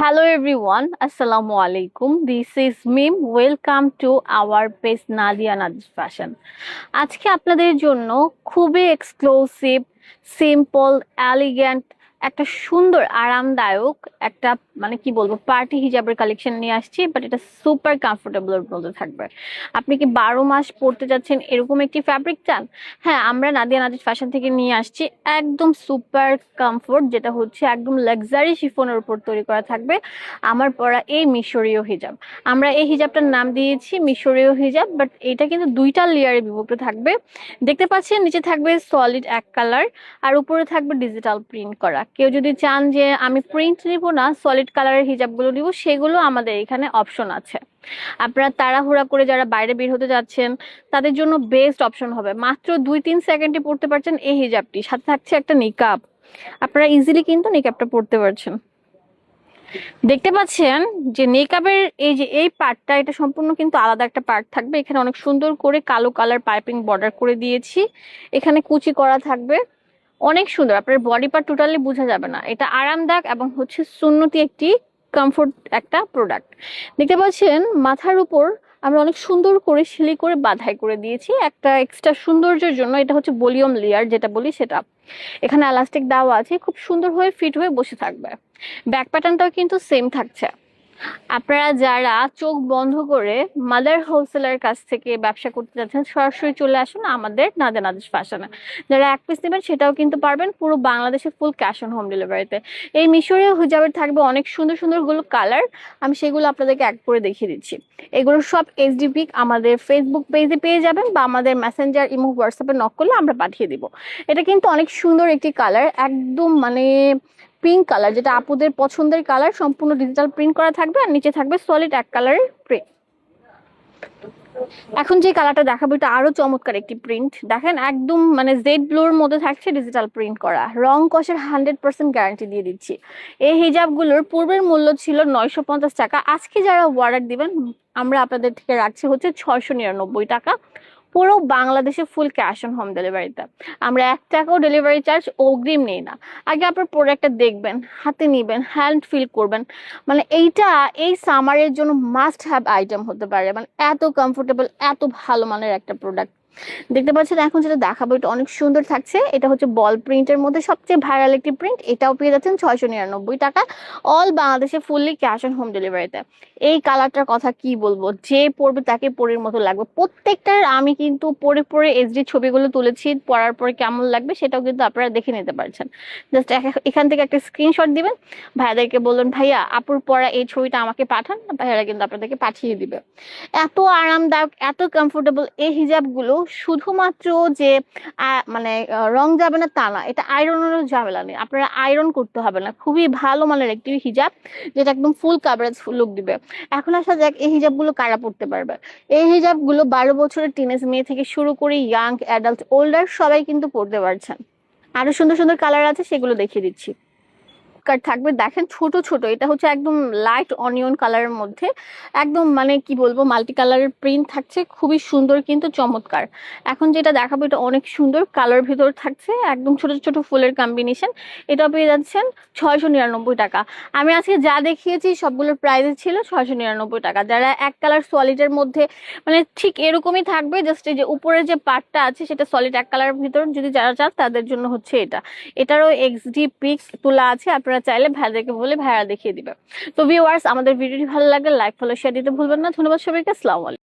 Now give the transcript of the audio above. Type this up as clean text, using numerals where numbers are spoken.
Hello everyone, Assalamu alaikum. This is Mim. Welcome to our page Nadia Nadia Fashion. আজকে আপনাদের জন্য খুবই exclusive, simple, elegant একটা সুন্দর আরামদায়ক একটা মানে কি বলবো পার্টি হিজাবের কালেকশন নিয়ে আসছি, বাট এটা সুপার কমফোর্টেবলের মধ্যে থাকবে। আপনি কি 12 মাস পরতে যাচ্ছেন এরকম একটি ফ্যাব্রিক চান? হ্যাঁ, আমরা নাদিয়া নাদিজ ফ্যাশন থেকে নিয়ে আসছি একদম সুপার কমফোর্ট, যেটা হচ্ছে একদম লাক্সারি শিফনের উপর তৈরি করা থাকবে আমার পরা এই মিশরীয় হিজাব। আমরা এই হিজাবটার নাম দিয়েছি মিশরীয় হিজাব, বাট এটা কিন্তু দুইটা লেয়ারে বিভক্ত থাকবে। দেখতে পাচ্ছেন নিচে থাকবে সলিড এক কালার আর উপরে থাকবে ডিজিটাল প্রিন্ট করা। কেউ যদি চান যে আমি প্রিন্ট নিব না, সলিড কালারের হিজাবগুলো নিব, সেগুলো আমাদের এখানে অপশন আছে। আপনারা তাড়াহুড়া করে যারা বাইরে বের হতে যাচ্ছেন তাদের জন্য বেস্ট অপশন হবে। মাত্র 2-3 সেকেন্ডে পড়তে পারছেন এই হিজাবটি, সাথে থাকছে একটা নিকাব। আপনারা ইজিলি কিন্তু নিকাবটা পড়তে পারছেন। দেখতে পাচ্ছেন যে নেকাবের এই পার্টটা, এটা সম্পূর্ণ কিন্তু আলাদা একটা পার্ট থাকবে। এখানে অনেক সুন্দর করে কালো কালার পাইপিং বর্ডার করে দিয়েছি, এখানে কুচি করা থাকবে, অনেক সুন্দর। আপনার বডি পার্ট টোটালি বোঝা যাবে না। এটা আরামদায়ক এবং হচ্ছে সুন্নতি একটি কমফোর্ট একটা প্রোডাক্ট। দেখতে পাচ্ছেন মাথার উপর আমরা অনেক সুন্দর করে সিলি করে বাঁধাই করে দিয়েছি একটা এক্সট্রা সৌন্দর্যের জন্য। এটা হচ্ছে ভলিউম লেয়ার যেটা বলি সেটা। এখানে এলাস্টিক দেওয়া আছে, খুব সুন্দর হয়ে ফিট হয়ে বসে থাকবে। ব্যাক প্যাটার্নটাও কিন্তু সেম থাকছে। আপনারা যারা চোখ বন্ধ করে মাদার হোলসেলার কাছ থেকে ব্যবসা করতে যাচ্ছেন, সরাসরি চলে আসুন আমাদের নাদিয়া নাদিজ ফ্যাশনে। যারা এক পিস নেবেন সেটাও কিন্তু পারবেন, পুরো বাংলাদেশে ফুল ক্যাশ অন হোম ডেলিভারিতে। এই মিশরীয় হিজাবের থাকবে অনেক সুন্দর সুন্দর গুলো কালার, আমি সেগুলো আপনাদেরকে এক করে দেখিয়ে দিচ্ছি। এগুলো সব এইচডি পিক আমাদের ফেসবুক পেজে পেয়ে যাবেন, বা আমাদের মেসেঞ্জার, ইমো, হোয়াটসঅ্যাপে নক করলে আমরা পাঠিয়ে দিব। এটা কিন্তু অনেক সুন্দর একটি কালার, একদম মানে পিঙ্ক কালার, যেটা আপুদের পছন্দের কালার। সম্পূর্ণ ডিজিটাল প্রিন্ট করা থাকবে আর নিচে থাকবে সলিড এক কালারের প্রিন্ট। এখন যে কালারটা দেখাবো এটা আরো চমৎকার একটি প্রিন্ট। দেখেন একদম মানে জেড ব্লুর মধ্যে থাকছে ডিজিটাল প্রিন্ট করা, রং কষের 100% গ্যারান্টি দিয়ে দিচ্ছি। এই হিজাবগুলোর পূর্বের মূল্য ছিল 950 টাকা, আজকে যারা অর্ডার দিবেন আমরা আপনাদের থেকে রাখছি হচ্ছে 699 টাকা, পুরো বাংলাদেশে ফুল ক্যাশ অন হোম ডেলিভারিতে। আমরা 1 টাকাও ডেলিভারি চার্জ অগ্রিম নেই না। আগে আপনার প্রোডাক্টটা দেখবেন, হাতে নিবেন, হ্যান্ড ফিল করবেন। মানে এইটা এই সামারের জন্য মাস্ট হ্যাভ আইটেম হতে পারে, মানে এত কমফোর্টেবল, এত ভালো মানের একটা প্রোডাক্ট। দেখতে পাচ্ছেন এখন যেটা দেখাবো এটা অনেক সুন্দর থাকছে। এটা হচ্ছে বল প্রিন্টের মধ্যে সবচেয়ে ভাইরাল একটি প্রিন্ট। এটাও পেয়ে যাচ্ছেন 699 টাকা, অল বাংলাদেশে ফুললি ক্যাশ অন হোম ডেলিভারিতে। এই কালারটার কথা কি বলবো, যে পরবে তাকে পরের মতো লাগবে। প্রত্যেকটার আমি কিন্তু পরে পরে এইচডি ছবিগুলো তুলেছি, পরার পরে কেমন লাগবে সেটাও কিন্তু আপনারা দেখে নিতে পারছেন। জাস্ট এখান থেকে একটা স্ক্রিনশট দিবেন, ভাইয়াদেরকে বললেন ভাইয়া আপুর পরা এই ছবিটা আমাকে পাঠান, ভাইয়ারা কিন্তু আপনাদেরকে পাঠিয়ে দিবে। এত আরামদায়ক, এত কমফোর্টেবল এই হিজাবগুলো। শুধুমাত্র যে মানে রং যাবে না তা না, এটা আয়রনেরও ঝামেলা নেই, আপনারা আয়রন করতে হবে না। খুবই ভালো মানের একটি হিজাব, যেটা একদম ফুল কাভারেজ লুক দিবে। এখন আসা যাক এই হিজাবগুলো কারা পড়তে পারবে। এই হিজাবগুলো 12 বছরের টিনেজ মেয়ে থেকে শুরু করে ইয়াং, অ্যাডাল্ট, ওল্ডার সবাই কিন্তু পড়তে পারছেন। আরো সুন্দর সুন্দর কালার আছে, সেগুলো দেখিয়ে দিচ্ছি। থাকবে দেখেন ছোট ছোট, এটা হচ্ছে একদম লাইট অনিয়ন কালারের মধ্যে, একদম মানে কি বলবো মাল্টি কালারের প্রিন্ট থাকছে, খুবই সুন্দর কিন্তু চমৎকার। এখন যেটা দেখাবো এটা অনেক সুন্দর কালার ভিতর থাকছে, একদম ছোট ছোট ফুলের কম্বিনেশন। এটা পেয়ে যাচ্ছেন 699 টাকা। আমি আজকে যা দেখিয়েছি সবগুলোর প্রাইস ছিল 699 টাকা। যারা এক কালার সলিডের মধ্যে মানে ঠিক এরকমই থাকবে, জাস্ট এই যে উপরে যে পার্টটা আছে সেটা সলিড এক কালারের ভিতর, যদি যারা চান তাদের জন্য হচ্ছে এটা। এটারও এক্সডি পিক তোলা আছে, আপনারা চাইলে ভাইয়াদেরকে বলে ভাইয়া দেখিয়ে দিবে। তো ভিউয়ার্স, আমাদের ভিডিওটি ভালো লাগলে লাইক, ফলো, শেয়ার দিতে ভুলবেন না। ধন্যবাদ সবাইকে, আসসালামু আলাইকুম।